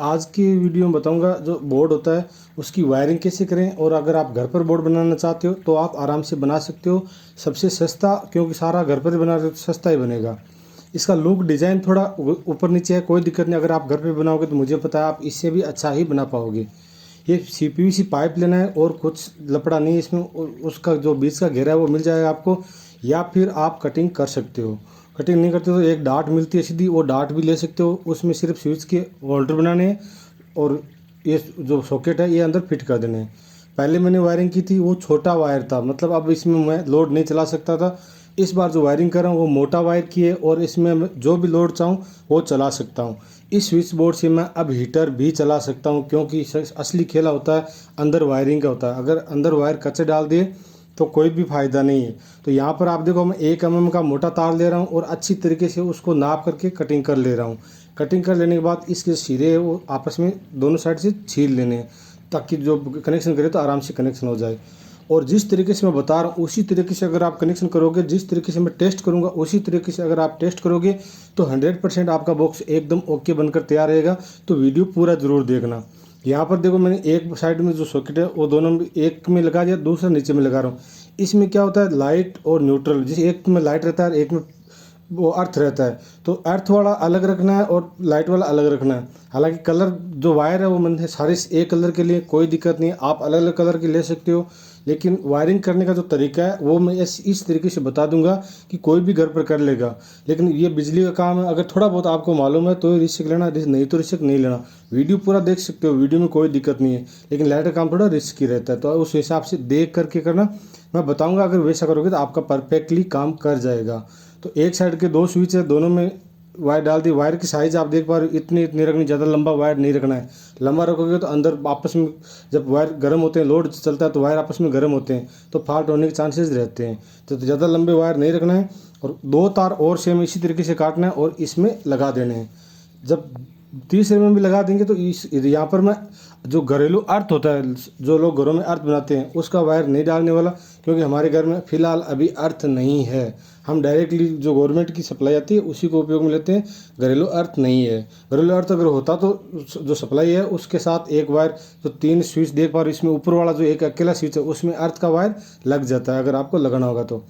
आज की वीडियो में बताऊंगा जो बोर्ड होता है उसकी वायरिंग कैसे करें, और अगर आप घर पर बोर्ड बनाना चाहते हो तो आप आराम से बना सकते हो। सबसे सस्ता, क्योंकि सारा घर पर ही बना रहे हो तो सस्ता ही बनेगा। इसका लुक डिज़ाइन थोड़ा ऊपर नीचे है, कोई दिक्कत नहीं। अगर आप घर पे बनाओगे तो मुझे पता है आप इससे भी अच्छा ही बना पाओगे। ये CPVC पाइप लेना है और कुछ लपड़ा नहीं है इसमें। उसका जो बीच का घेरा है वो मिल जाएगा आपको, या फिर आप कटिंग कर सकते हो। कटिंग नहीं करते तो एक डाट मिलती है सीधी, वो डाट भी ले सकते हो। उसमें सिर्फ स्विच के होल्डर बनाने हैं और ये जो सॉकेट है ये अंदर फिट कर देने हैं। पहले मैंने वायरिंग की थी वो छोटा वायर था, मतलब अब इसमें मैं लोड नहीं चला सकता था। इस बार जो वायरिंग कर रहा हूँ वो मोटा वायर की है और इसमें मैं जो भी लोड चाहूँ वो चला सकता हूँ। इस स्विच बोर्ड से मैं अब हीटर भी चला सकता हूँ, क्योंकि असली खेला होता है अंदर वायरिंग का होता है। अगर अंदर वायर कच्चे डाल दिए तो कोई भी फ़ायदा नहीं है। तो यहाँ पर आप देखो मैं 1 mm का मोटा तार ले रहा हूँ और अच्छी तरीके से उसको नाप करके कटिंग कर ले रहा हूँ। कटिंग कर लेने के बाद इसके सिरे है वो आपस में दोनों साइड से छील लेने हैं, ताकि जो कनेक्शन करे तो आराम से कनेक्शन हो जाए। और जिस तरीके से मैं बता रहा हूँ उसी तरीके से अगर आप कनेक्शन करोगे, जिस तरीके से मैं टेस्ट करूँगा उसी तरीके से अगर आप टेस्ट करोगे तो 100% आपका बॉक्स एकदम ओके बनकर तैयार रहेगा। तो वीडियो पूरा ज़रूर देखना। यहाँ पर देखो मैंने एक साइड में जो सॉकेट है वो दोनों में, एक में लगा दिया, दूसरा नीचे में लगा रहा हूँ। इसमें क्या होता है, लाइट और न्यूट्रल, जिस एक में लाइट रहता है एक में वो अर्थ रहता है, तो अर्थ वाला अलग रखना है और लाइट वाला अलग रखना है। हालांकि कलर जो वायर है वो मन है सारे एक कलर के लिए, कोई दिक्कत नहीं है, आप अलग अलग कलर के ले सकते हो। लेकिन वायरिंग करने का जो तरीका है वो मैं इस तरीके से बता दूंगा कि कोई भी घर पर कर लेगा। लेकिन ये बिजली का काम है, अगर थोड़ा बहुत आपको मालूम है तो रिस्क लेना, नहीं तो रिस्क नहीं लेना। वीडियो पूरा देख सकते हो, वीडियो में कोई दिक्कत नहीं है, लेकिन लाइट का काम थोड़ा रिस्की रहता है, तो उस हिसाब से देख करके करना। मैं बताऊंगा अगर वैसा करोगे तो आपका परफेक्टली काम कर जाएगा। तो एक साइड के 2 स्विच है, दोनों में वायर डाल दी। वायर की साइज़ आप देख पा रहे हो, इतनी इतनी रखनी, ज़्यादा लंबा वायर नहीं रखना है। लंबा रखोगे तो अंदर आपस में जब वायर गर्म होते हैं, लोड चलता है तो वायर आपस में गर्म होते हैं, तो फॉल्ट होने के चांसेस रहते हैं। तो ज़्यादा लंबे वायर नहीं रखना है। और 2 तार और सेम इसी तरीके से काटना है और इसमें लगा देने हैं। जब 30 mm भी लगा देंगे तो इस यहाँ पर मैं जो घरेलू अर्थ होता है, जो लोग घरों में अर्थ बनाते हैं, उसका वायर नहीं डालने वाला, क्योंकि हमारे घर में फ़िलहाल अभी अर्थ नहीं है। हम डायरेक्टली जो गवर्नमेंट की सप्लाई आती है उसी को उपयोग में लेते हैं, घरेलू अर्थ नहीं है। घरेलू अर्थ अगर होता तो जो सप्लाई है उसके साथ एक वायर, जो 3 स्विच देख पा रहे हो, इसमें ऊपर वाला जो एक अकेला स्विच है उसमें अर्थ का वायर लग जाता है अगर आपको लगाना होगा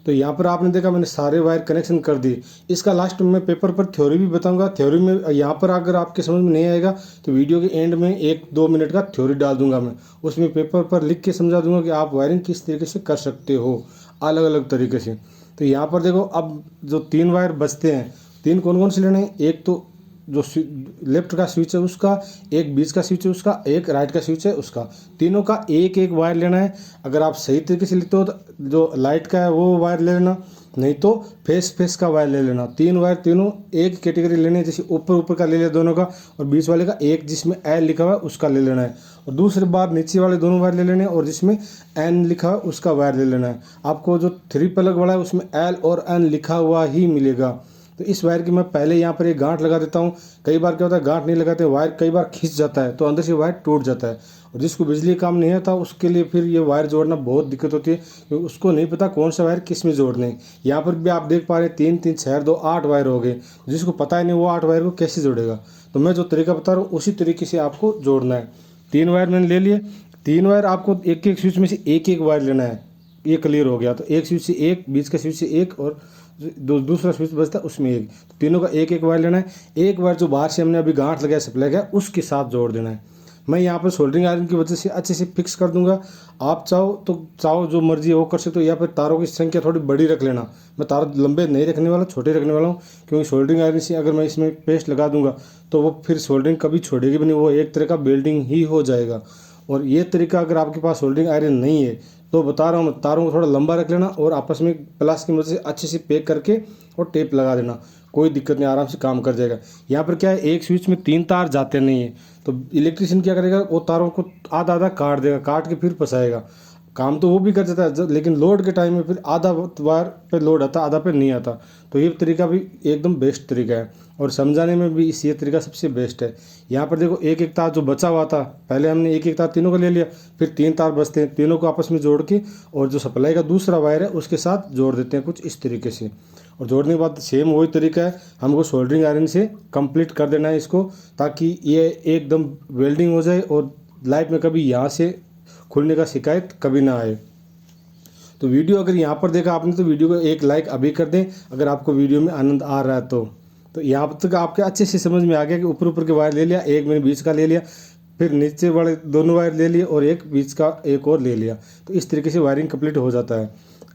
तो यहाँ पर आपने देखा मैंने सारे वायर कनेक्शन कर दिए। इसका लास्ट में पेपर पर थ्योरी भी बताऊंगा। थ्योरी में यहाँ पर अगर आपके समझ में नहीं आएगा तो वीडियो के एंड में 1-2 मिनट का थ्योरी डाल दूंगा मैं, उसमें पेपर पर लिख के समझा दूंगा कि आप वायरिंग किस तरीके से कर सकते हो अलग अलग तरीके से। तो यहाँ पर देखो अब जो 3 वायर बचते हैं, 3 कौन कौन से लेने हैं, एक तो जो लेफ्ट का स्विच है उसका, एक बीच का स्विच है उसका, एक राइट का स्विच है उसका, तीनों का एक एक वायर लेना है। अगर आप सही तरीके से लेते हो तो जो लाइट का है वो वायर ले लेना, नहीं तो फेस का वायर ले लेना। 3 वायर तीनों एक कैटेगरी लेने हैं, जैसे ऊपर का ले लिया दोनों का, और बीच वाले का एक जिसमें एल लिखा हुआ है उसका ले लेना है। और दूसरी बार नीचे वाले दोनों वायर ले लेने हैं और जिसमें एन लिखा है उसका वायर ले लेना है। आपको जो 3 प्लग वाला है उसमें एल और एन लिखा हुआ ही मिलेगा। तो इस वायर की मैं पहले यहाँ पर एक गांठ लगा देता हूँ। कई बार क्या होता है गांठ नहीं लगाते, वायर कई बार खिंच जाता है तो अंदर से वायर टूट जाता है, और जिसको बिजली काम नहीं आता उसके लिए फिर ये वायर जोड़ना बहुत दिक्कत होती है, क्योंकि उसको नहीं पता कौन सा वायर किस में जोड़ने हैं। यहाँ पर भी आप देख पा रहे हैं 3 3 6 2 8 वायर हो गए। जिसको पता ही नहीं वो 8 वायर को कैसे जोड़ेगा। तो मैं जो तरीका बता रहा हूँ उसी तरीके से आपको जोड़ना है। 3 वायर मैंने ले लिए। 3 वायर आपको एक एक स्विच में से एक एक वायर लेना है। ये क्लियर हो गया। तो एक स्विच से एक, बीच का स्विच से एक, और दूसरा स्विच बचता है उसमें एक, तो तीनों का एक एक वायर लेना है। एक वायर जो बाहर से हमने अभी गांठ लगाया सप्लाई का उसके साथ जोड़ देना है। मैं यहाँ पर सोल्डरिंग आयरन की वजह से अच्छे से फिक्स कर दूंगा। आप चाहो जो मर्जी है वो कर सकते हो, या फिर तारों की संख्या थोड़ी बड़ी रख लेना। मैं तार लंबे नहीं रखने वाला, छोटे रखने वाला हूँ, क्योंकि सोल्डरिंग आयरन से अगर मैं इसमें पेस्ट लगा दूंगा तो वो फिर सोल्डरिंग कभी छोड़ेगी भी नहीं, वो एक तरह का बेल्डिंग ही हो जाएगा। और ये तरीका अगर आपके पास सोल्डरिंग आयरन नहीं है तो बता रहा हूँ मैं, तारों को थोड़ा लंबा रख लेना और आपस में प्लास की मदद से अच्छे से पैक करके और टेप लगा देना, कोई दिक्कत नहीं, आराम से काम कर जाएगा। यहाँ पर क्या है, एक स्विच में 3 तार जाते नहीं है, तो इलेक्ट्रिशियन क्या करेगा, वो तारों को आधा आधा काट देगा, काट के फिर फंसाएगा। काम तो वो भी कर देता है, लेकिन लोड के टाइम में फिर आधा वायर पे लोड आता, आधा पे नहीं आता। तो ये तरीका भी एकदम बेस्ट तरीका है, और समझाने में भी ये तरीका सबसे बेस्ट है। यहाँ पर देखो एक एक तार जो बचा हुआ था, पहले हमने एक एक तार तीनों को ले लिया, फिर 3 तार बचते हैं, तीनों को आपस में जोड़ के और जो सप्लाई का दूसरा वायर है उसके साथ जोड़ देते हैं कुछ इस तरीके से। और जोड़ने के बाद सेम वही तरीका है, हमको सोल्डरिंग आयरन से कंप्लीट कर देना है इसको, ताकि ये एकदम वेल्डिंग हो जाए और लाइफ में कभी यहाँ से खुलने का शिकायत कभी ना आए। तो वीडियो अगर यहाँ पर देखा आपने तो वीडियो को एक लाइक अभी कर दें अगर आपको वीडियो में आनंद आ रहा है तो यहाँ तक आपके अच्छे से समझ में आ गया कि ऊपर ऊपर के वायर ले लिया, एक मैंने बीच का ले लिया, फिर नीचे वाले दोनों वायर ले लिए और एक बीच का एक और ले लिया। तो इस तरीके से वायरिंग कंप्लीट हो जाता है।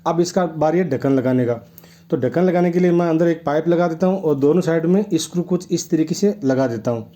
अब इसका बारी है ढक्कन लगाने का। तो ढक्कन लगाने के लिए मैं अंदर एक पाइप लगा देता हूँ और दोनों साइड में स्क्रू कुछ इस तरीके से लगा देता हूँ।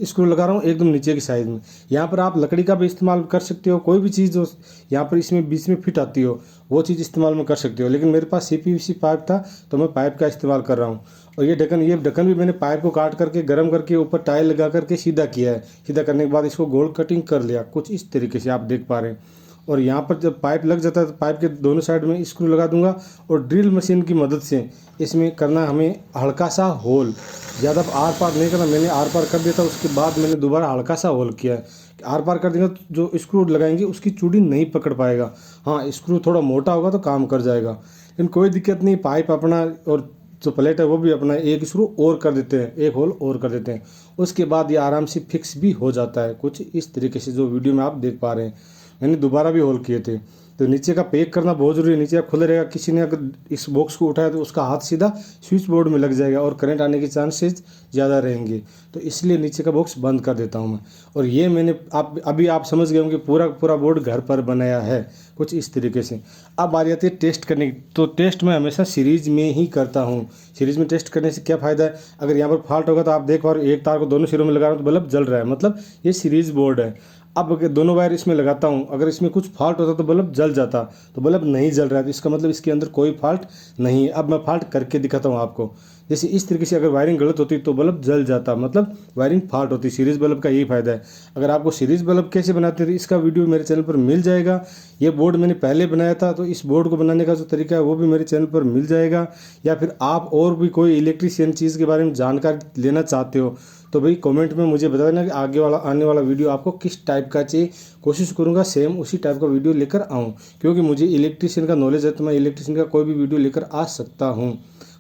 स्क्रू लगा रहा हूँ एकदम नीचे की साइड में। यहाँ पर आप लकड़ी का भी इस्तेमाल कर सकते हो, कोई भी चीज़ जो यहाँ पर इसमें बीच में फिट आती हो वो चीज़ इस्तेमाल में कर सकते हो, लेकिन मेरे पास CPVC पाइप था तो मैं पाइप का इस्तेमाल कर रहा हूँ। और ये ढक्कन भी मैंने पाइप को काट करके गर्म करके ऊपर टाइल लगा करके सीधा किया है। सीधा करने के बाद इसको गोल कटिंग कर लिया कुछ इस तरीके से आप देख पा रहे हैं। और यहाँ पर जब पाइप लग जाता है तो पाइप के दोनों साइड में स्क्रू लगा दूंगा और ड्रिल मशीन की मदद से इसमें करना हमें हल्का सा होल, ज़्यादा आर पार नहीं करना। मैंने आर पार कर दिया था, उसके बाद मैंने दोबारा हल्का सा होल किया है। आर पार कर देंगे तो जो स्क्रू लगाएंगे उसकी चूड़ी नहीं पकड़ पाएगा। हाँ, स्क्रू थोड़ा मोटा होगा तो काम कर जाएगा, लेकिन कोई दिक्कत नहीं। पाइप अपना और जो प्लेट है वो भी अपना, एक स्क्रू और कर देते हैं, एक होल और कर देते हैं, उसके बाद ये आराम से फिक्स भी हो जाता है कुछ इस तरीके से जो वीडियो में आप देख पा रहे हैं। मैंने दोबारा भी होल किए थे। तो नीचे का पैक करना बहुत ज़रूरी है, नीचे का खुला रहेगा, किसी ने अगर इस बॉक्स को उठाया तो उसका हाथ सीधा स्विच बोर्ड में लग जाएगा और करंट आने के चांसेस ज़्यादा रहेंगे। तो इसलिए नीचे का बॉक्स बंद कर देता हूँ मैं। और ये मैंने अभी आप समझ गए होंगे पूरा बोर्ड घर पर बनाया है कुछ इस तरीके से। अब बारी आती है टेस्ट करने की। तो टेस्ट मैं हमेशा सीरीज में ही करता हूँ। सीरीज में टेस्ट करने से क्या फ़ायदा है, अगर यहाँ पर फॉल्ट होगा तो आप देख पा रहे हो एक तार को दोनों सिरों में लगा रहा हूँ तो बल्ब जल रहा है, मतलब ये सीरीज बोर्ड है। अब अगर दोनों वायर इसमें लगाता हूँ, अगर इसमें कुछ फॉल्ट होता तो बल्ब जल जाता, तो बल्ब नहीं जल रहा है तो इसका मतलब इसके अंदर कोई फॉल्ट नहीं है। अब मैं फॉल्ट करके दिखाता हूँ आपको। जैसे इस तरीके से अगर वायरिंग गलत होती तो बल्ब जल जाता, मतलब वायरिंग फॉल्ट होती। सीरीज बल्ब का यही फायदा है। अगर आपको सीरीज बल्ब कैसे बनाते थे इसका वीडियो मेरे चैनल पर मिल जाएगा। ये बोर्ड मैंने पहले बनाया था, तो इस बोर्ड को बनाने का जो तरीका है वो भी मेरे चैनल पर मिल जाएगा। या फिर आप और भी कोई इलेक्ट्रिशियन चीज़ के बारे में जानकारी लेना चाहते हो तो भाई कमेंट में मुझे बता देना कि आने वाला वीडियो आपको किस टाइप का चाहिए। कोशिश करूंगा सेम उसी टाइप का वीडियो लेकर आऊं, क्योंकि मुझे इलेक्ट्रिशियन का नॉलेज है तो मैं इलेक्ट्रिशियन का कोई भी वीडियो लेकर आ सकता हूं।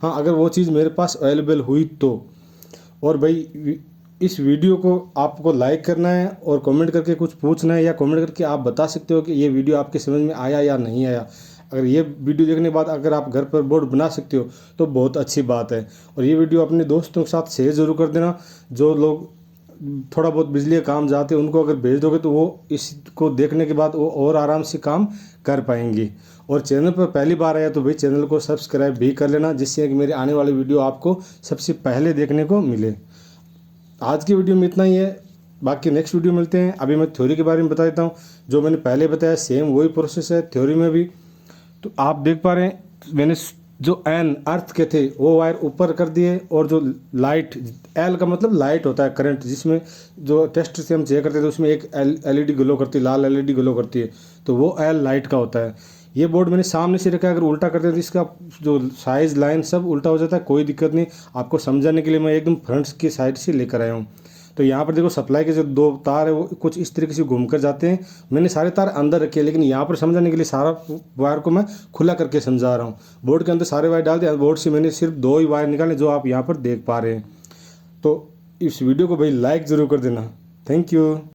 हाँ, अगर वो चीज़ मेरे पास अवेलेबल हुई तो। और भाई इस वीडियो को आपको लाइक करना है और कमेंट करके कुछ पूछना है, या कमेंट करके आप बता सकते हो कि ये वीडियो आपके समझ में आया या नहीं आया। अगर ये वीडियो देखने के बाद अगर आप घर पर बोर्ड बना सकते हो तो बहुत अच्छी बात है। और ये वीडियो अपने दोस्तों के साथ शेयर ज़रूर कर देना। जो लोग थोड़ा बहुत बिजली का काम जानते हैं उनको अगर भेज दोगे तो वो इसको देखने के बाद वो और आराम से काम कर पाएंगे। और चैनल पर पहली बार आया तो भाई चैनल को सब्सक्राइब भी कर लेना, जिससे कि मेरे आने वाले वीडियो आपको सबसे पहले देखने को मिले। आज की वीडियो में इतना ही है, बाकी नेक्स्ट वीडियो मिलते हैं। अभी मैं थ्योरी के बारे में बता देता हूँ। जो मैंने पहले बताया सेम वही प्रोसेस है थ्योरी में भी। तो आप देख पा रहे हैं मैंने जो एन अर्थ के थे वो वायर ऊपर कर दिए, और जो लाइट एल का मतलब लाइट होता है करंट, जिसमें जो टेस्ट से हम चेक करते थे उसमें एक LED ग्लो करती है, लाल LED ग्लो करती है, तो वो एल लाइट का होता है। ये बोर्ड मैंने सामने से रखा है, अगर उल्टा करते तो इसका जो साइज लाइन सब उल्टा हो जाता है। कोई दिक्कत नहीं, आपको समझाने के लिए मैं एकदम फ्रंट की साइड से लेकर आया हूँ। तो यहाँ पर देखो सप्लाई के जो 2 तार है वो कुछ इस तरीके से घूम कर जाते हैं। मैंने सारे तार अंदर रखे हैं, लेकिन यहाँ पर समझाने के लिए सारा वायर को मैं खुला करके समझा रहा हूँ। बोर्ड के अंदर सारे वायर डाल दिए, बोर्ड से मैंने सिर्फ 2 ही वायर निकाले जो आप यहाँ पर देख पा रहे हैं। तो इस वीडियो को भाई लाइक ज़रूर कर देना। Thank you.